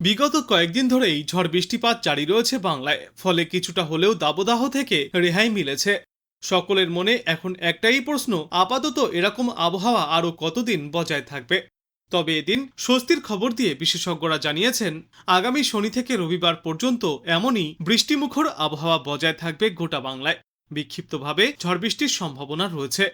বিগত কয়েকদিন ধরেই ঝড় বৃষ্টিপাত জারি রয়েছে বাংলায়, ফলে কিছুটা হলেও দাবদাহ থেকে রেহাই মিলেছে। সকলের মনে এখন একটাই প্রশ্ন, আপাতত এরকম আবহাওয়া আরও কতদিন বজায় থাকবে। তবে এদিন স্বস্তির খবর দিয়ে বিশেষজ্ঞরা জানিয়েছেন, আগামী শনি থেকে রবিবার পর্যন্ত এমনই বৃষ্টিমুখর আবহাওয়া বজায় থাকবে গোটা বাংলায়। বিক্ষিপ্তভাবে ঝড় বৃষ্টির সম্ভাবনা রয়েছে।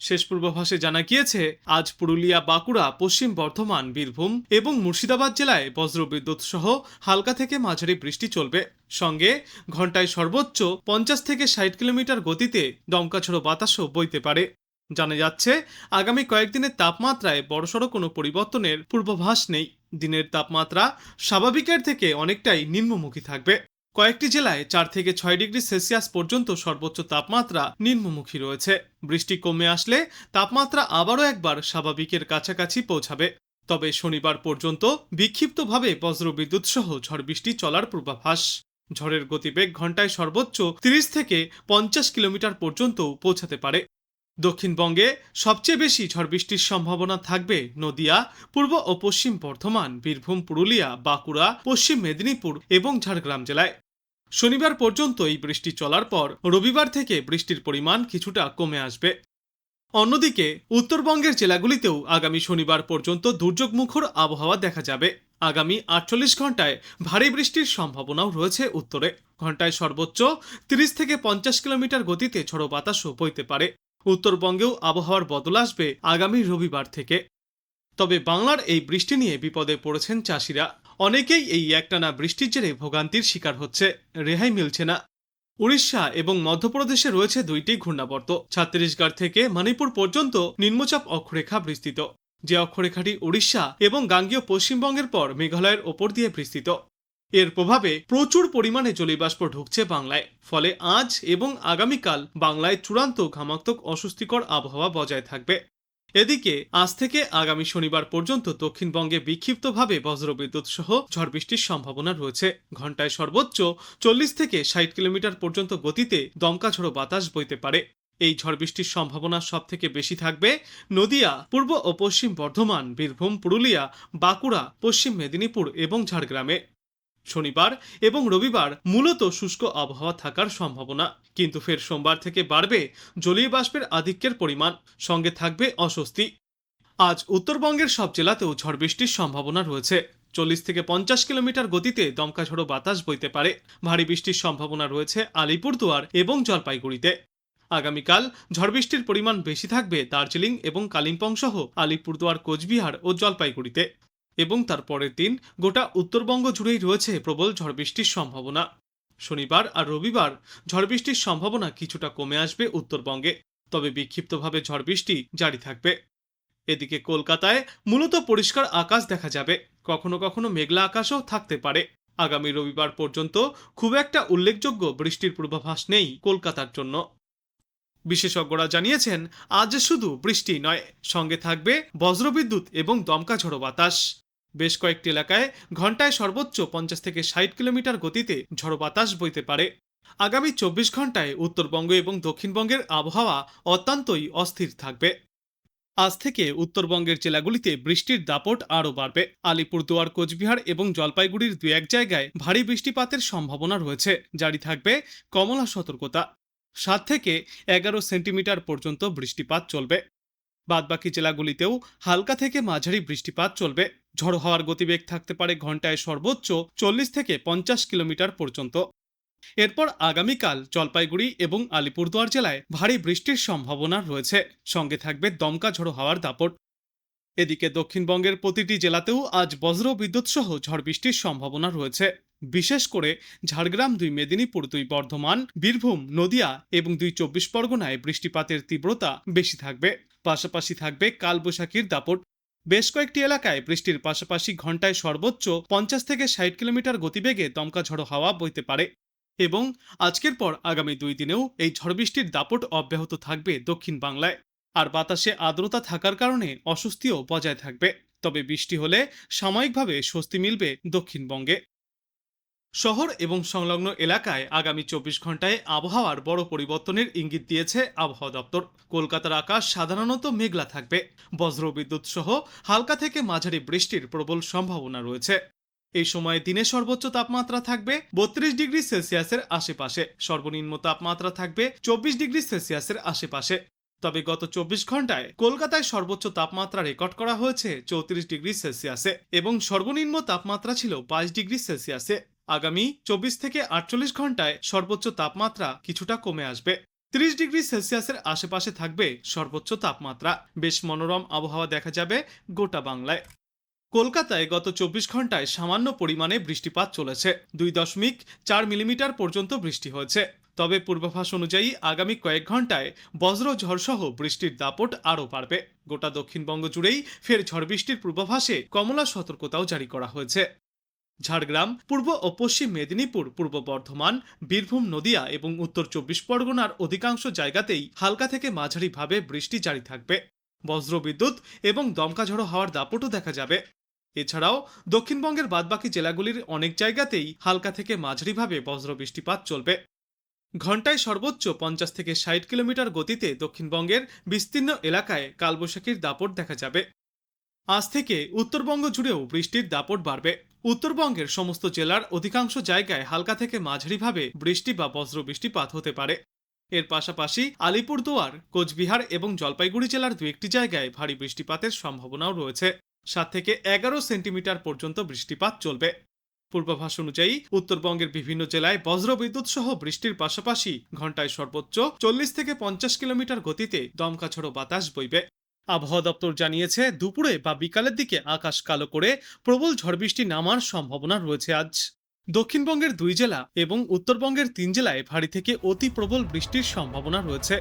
শেষ পূর্বাভাসে জানা গিয়েছে, আজ পুরুলিয়া, বাঁকুড়া, পশ্চিম বর্ধমান, বীরভূম এবং মুর্শিদাবাদ জেলায় বজ্রবিদ্যুৎ সহ হালকা থেকে মাঝারি বৃষ্টি চলবে। সঙ্গে ঘন্টায় সর্বোচ্চ 50 থেকে 60 কিলোমিটার গতিতে দমকাঝড়ো বাতাসও বইতে পারে। জানা যাচ্ছে, আগামী কয়েকদিনের তাপমাত্রায় বড়সড় কোনো পরিবর্তনের পূর্বাভাস নেই। দিনের তাপমাত্রা স্বাভাবিকের থেকে অনেকটাই নিম্নমুখী থাকবে। কয়েকটি জেলায় 4 থেকে 6 ডিগ্রি সেলসিয়াস পর্যন্ত সর্বোচ্চ তাপমাত্রা নিম্নমুখী রয়েছে। বৃষ্টি কমে আসলে তাপমাত্রা আবারও একবার স্বাভাবিকের কাছাকাছি পৌঁছাবে। তবে শনিবার পর্যন্ত বিক্ষিপ্তভাবে বজ্রবিদ্যুৎ সহ ঝড় বৃষ্টি চলার পূর্বাভাস। ঝড়ের গতিবেগ ঘন্টায় সর্বোচ্চ 30 থেকে 50 কিলোমিটার পর্যন্ত পৌঁছাতে পারে। দক্ষিণবঙ্গে সবচেয়ে বেশি ঝড় বৃষ্টির সম্ভাবনা থাকবে নদিয়া, পূর্ব ও পশ্চিম বর্ধমান, বীরভূম, পুরুলিয়া, বাঁকুড়া, পশ্চিম মেদিনীপুর এবং ঝাড়গ্রাম জেলায়। শনিবার পর্যন্ত এই বৃষ্টি চলার পর রবিবার থেকে বৃষ্টির পরিমাণ কিছুটা কমে আসবে। অন্যদিকে উত্তরবঙ্গের জেলাগুলিতেও আগামী শনিবার পর্যন্ত দুর্যোগমুখর আবহাওয়া দেখা যাবে। আগামী 48 ঘন্টায় ভারী বৃষ্টির সম্ভাবনাও রয়েছে উত্তরে। ঘন্টায় সর্বোচ্চ 30 থেকে 50 কিলোমিটার গতিতে ঝড়ো বাতাসও বইতে পারে। উত্তরবঙ্গেও আবহাওয়ার বদল আসবে আগামী রবিবার থেকে। তবে বাংলার এই বৃষ্টি নিয়ে বিপদে পড়েছেন চাষিরা। অনেকেই এই একটানা বৃষ্টির জেরে ভোগান্তির শিকার হচ্ছে, রেহাই মিলছে না। উড়িষ্যা এবং মধ্যপ্রদেশে রয়েছে দুইটি ঘূর্ণাবর্ত। ছত্তিশগড় থেকে মণিপুর পর্যন্ত নিম্নচাপ অক্ষরেখা বিস্তৃত, যে অক্ষরেখাটি উড়িষ্যা এবং গাঙ্গেয় পশ্চিমবঙ্গের পর মেঘালয়ের ওপর দিয়ে বিস্তৃত। এর প্রভাবে প্রচুর পরিমাণে জলীয়বাষ্প ঢুকছে বাংলায়। ফলে আজ এবং আগামীকাল বাংলায় চূড়ান্ত ঘামাক্তক অস্বস্তিকর আবহাওয়া বজায় থাকবে। এদিকে আজ থেকে আগামী শনিবার পর্যন্ত দক্ষিণবঙ্গে বিক্ষিপ্তভাবে বজ্রবিদ্যুৎ সহ ঝড় বৃষ্টির সম্ভাবনা রয়েছে। ঘন্টায় সর্বোচ্চ 40 থেকে 60 কিলোমিটার পর্যন্ত গতিতে দমকাঝড়ো বাতাস বইতে পারে। এই ঝড় বৃষ্টির সম্ভাবনা সব থেকে বেশি থাকবে নদিয়া, পূর্ব ও পশ্চিম বর্ধমান, বীরভূম, পুরুলিয়া, বাঁকুড়া, পশ্চিম মেদিনীপুর এবং ঝাড়গ্রামে। শনিবার এবং রবিবার মূলত শুষ্ক আবহাওয়া থাকার সম্ভাবনা, কিন্তু ফের সোমবার থেকে বাড়বে জলীয় বাষ্পের আধিক্যের পরিমাণ, সঙ্গে থাকবে অস্বস্তি। আজ উত্তরবঙ্গের সব জেলাতেও ঝড় বৃষ্টির সম্ভাবনা রয়েছে। 40 থেকে 50 কিলোমিটার গতিতে দমকাঝড়ো বাতাস বইতে পারে। ভারী বৃষ্টির সম্ভাবনা রয়েছে আলিপুরদুয়ার এবং জলপাইগুড়িতে। আগামীকাল ঝড় বৃষ্টির পরিমাণ বেশি থাকবে দার্জিলিং এবং কালিম্পং সহ আলিপুরদুয়ার, কোচবিহার ও জলপাইগুড়িতে। এবং তার পরের দিন গোটা উত্তরবঙ্গ জুড়েই রয়েছে প্রবল ঝড় বৃষ্টির সম্ভাবনা। শনিবার আর রবিবার ঝড় বৃষ্টির সম্ভাবনা কিছুটা কমে আসবে উত্তরবঙ্গে, তবে বিক্ষিপ্তভাবে ঝড় বৃষ্টি জারি থাকবে। এদিকে কলকাতায় মূলত পরিষ্কার আকাশ দেখা যাবে, কখনো কখনো মেঘলা আকাশও থাকতে পারে। আগামী রবিবার পর্যন্ত খুব একটা উল্লেখযোগ্য বৃষ্টির পূর্বাভাস নেই কলকাতার জন্য। বিশেষজ্ঞরা জানিয়েছেন, আজ শুধু বৃষ্টি নয়, সঙ্গে থাকবে বজ্রবিদ্যুৎ এবং দমকা ঝড়ো বাতাস। বেশ কয়েকটি এলাকায় ঘন্টায় সর্বোচ্চ 50 থেকে 60 কিলোমিটার গতিতে ঝড়ো বাতাস বইতে পারে। আগামী 24 ঘন্টায় উত্তরবঙ্গ এবং দক্ষিণবঙ্গের আবহাওয়া অত্যন্তই অস্থির থাকবে। আজ থেকে উত্তরবঙ্গের জেলাগুলিতে বৃষ্টির দাপট আরও বাড়বে। আলিপুরদুয়ার, কোচবিহার এবং জলপাইগুড়ির 2-1 জায়গায় ভারী বৃষ্টিপাতের সম্ভাবনা রয়েছে। জারি থাকবে কমলা সতর্কতা। 7 থেকে 11 সেন্টিমিটার পর্যন্ত বৃষ্টিপাত চলবে। বাদবাকি জেলাগুলিতেও হালকা থেকে মাঝারি বৃষ্টিপাত চলবে। ঝড়ো হওয়ার গতিবেগ থাকতে পারে ঘন্টায় সর্বোচ্চ 40 থেকে 50 কিলোমিটার পর্যন্ত। এরপর আগামীকাল জলপাইগুড়ি এবং আলিপুরদুয়ার জেলায় ভারী বৃষ্টির সম্ভাবনা রয়েছে, সঙ্গে থাকবে দমকা ঝড়ো হাওয়ার দাপট। এদিকে দক্ষিণবঙ্গের প্রতিটি জেলাতেও আজ বজ্র বিদ্যুৎ সহ ঝড় বৃষ্টির সম্ভাবনা রয়েছে। বিশেষ করে ঝাড়গ্রাম, 2 মেদিনীপুর, 2 বর্ধমান, বীরভূম, নদিয়া এবং 2 চব্বিশ পরগনায় বৃষ্টিপাতের তীব্রতা বেশি থাকবে। পাশাপাশি থাকবে কালবৈশাখীর দাপট। বেশ কয়েকটি এলাকায় বৃষ্টির পাশাপাশি ঘন্টায় সর্বোচ্চ 50 থেকে 60 কিলোমিটার গতিবেগে দমকা ঝড়ো হাওয়া বইতে পারে। এবং আজকের পর আগামী 2 দিনেও এই ঝড় বৃষ্টির দাপট অব্যাহত থাকবে দক্ষিণ বাংলায়। আর বাতাসে আর্দ্রতা থাকার কারণে অস্বস্তিও বজায় থাকবে। তবে বৃষ্টি হলে সাময়িকভাবে স্বস্তি মিলবে দক্ষিণবঙ্গে। শহর এবং সংলগ্ন এলাকায় আগামী 24 ঘন্টায় আবহাওয়ার বড় পরিবর্তনের ইঙ্গিত দিয়েছে আবহাওয়া দপ্তর। কলকাতার আকাশ সাধারণত মেঘলা থাকবে। বজ্রবিদ্যুৎ সহ হালকা থেকে মাঝারি বৃষ্টির প্রবল সম্ভাবনা রয়েছে। এই সময় দিনের সর্বোচ্চ তাপমাত্রা থাকবে 32 ডিগ্রি সেলসিয়াসের আশেপাশে, সর্বনিম্ন তাপমাত্রা থাকবে 24 ডিগ্রি সেলসিয়াসের আশেপাশে। তবে গত 24 ঘন্টায় কলকাতায় সর্বোচ্চ তাপমাত্রা রেকর্ড করা হয়েছে 34 ডিগ্রি সেলসিয়াসে এবং সর্বনিম্ন তাপমাত্রা ছিল 22 ডিগ্রি সেলসিয়াসে। আগামী 24 থেকে 48 ঘন্টায় সর্বোচ্চ তাপমাত্রা কিছুটা কমে আসবে। 30 ডিগ্রি সেলসিয়াসের আশেপাশে থাকবে সর্বোচ্চ তাপমাত্রা। বেশ মনোরম আবহাওয়া দেখা যাবে গোটা বাংলায়। কলকাতায় গত 24 ঘন্টায় সামান্য পরিমাণে বৃষ্টিপাত চলেছে, 2.4 মিলিমিটার পর্যন্ত বৃষ্টি হয়েছে। তবে পূর্বাভাস অনুযায়ী আগামী কয়েক ঘন্টায় বজ্র ঝড়সহ বৃষ্টির দাপট আরও বাড়বে। গোটা দক্ষিণবঙ্গ জুড়েই ফের ঝড় বৃষ্টির পূর্বাভাসে কমলা সতর্কতাও জারি করা হয়েছে। ঝাড়গ্রাম, পূর্ব ও পশ্চিম মেদিনীপুর, পূর্ব বর্ধমান, বীরভূম, নদিয়া এবং উত্তর 24 পরগনার অধিকাংশ জায়গাতেই হালকা থেকে মাঝারিভাবে বৃষ্টি জারি থাকবে। বজ্রবিদ্যুৎ এবং দমকা ঝড়ো হওয়ার দাপটও দেখা যাবে। এছাড়াও দক্ষিণবঙ্গের বাদবাকি জেলাগুলির অনেক জায়গাতেই হালকা থেকে মাঝারিভাবে বজ্র বৃষ্টিপাত চলবে। ঘন্টায় সর্বোচ্চ 50 থেকে 60 কিলোমিটার গতিতে দক্ষিণবঙ্গের বিস্তীর্ণ এলাকায় কালবৈশাখীর দাপট দেখা যাবে। আজ থেকে উত্তরবঙ্গ জুড়েও বৃষ্টির দাপট বাড়বে। উত্তরবঙ্গের সমস্ত জেলার অধিকাংশ জায়গায় হালকা থেকে মাঝারিভাবে বৃষ্টি বা বজ্র বৃষ্টিপাত হতে পারে। এর পাশাপাশি আলিপুরদুয়ার, কোচবিহার এবং জলপাইগুড়ি জেলার দু একটি জায়গায় ভারী বৃষ্টিপাতের সম্ভাবনাও রয়েছে। 7 থেকে 11 সেন্টিমিটার পর্যন্ত বৃষ্টিপাত চলবে। পূর্বাভাস অনুযায়ী উত্তরবঙ্গের বিভিন্ন জেলায় বজ্রবিদ্যুৎ সহ বৃষ্টির পাশাপাশি ঘন্টায় সর্বোচ্চ 40 থেকে 50 কিলোমিটার গতিতে দমকাঝড়ো বাতাস বইবে। আবহাওয়া দপ্তর জানিয়েছে, দুপুরে বা বিকালের দিকে আকাশ কালো করে প্রবল ঝড় বৃষ্টি নামার সম্ভাবনা রয়েছে আজ। দক্ষিণবঙ্গের 2 জেলা এবং উত্তরবঙ্গের 3 জেলায় ভারী থেকে অতি প্রবল বৃষ্টির সম্ভাবনা রয়েছে।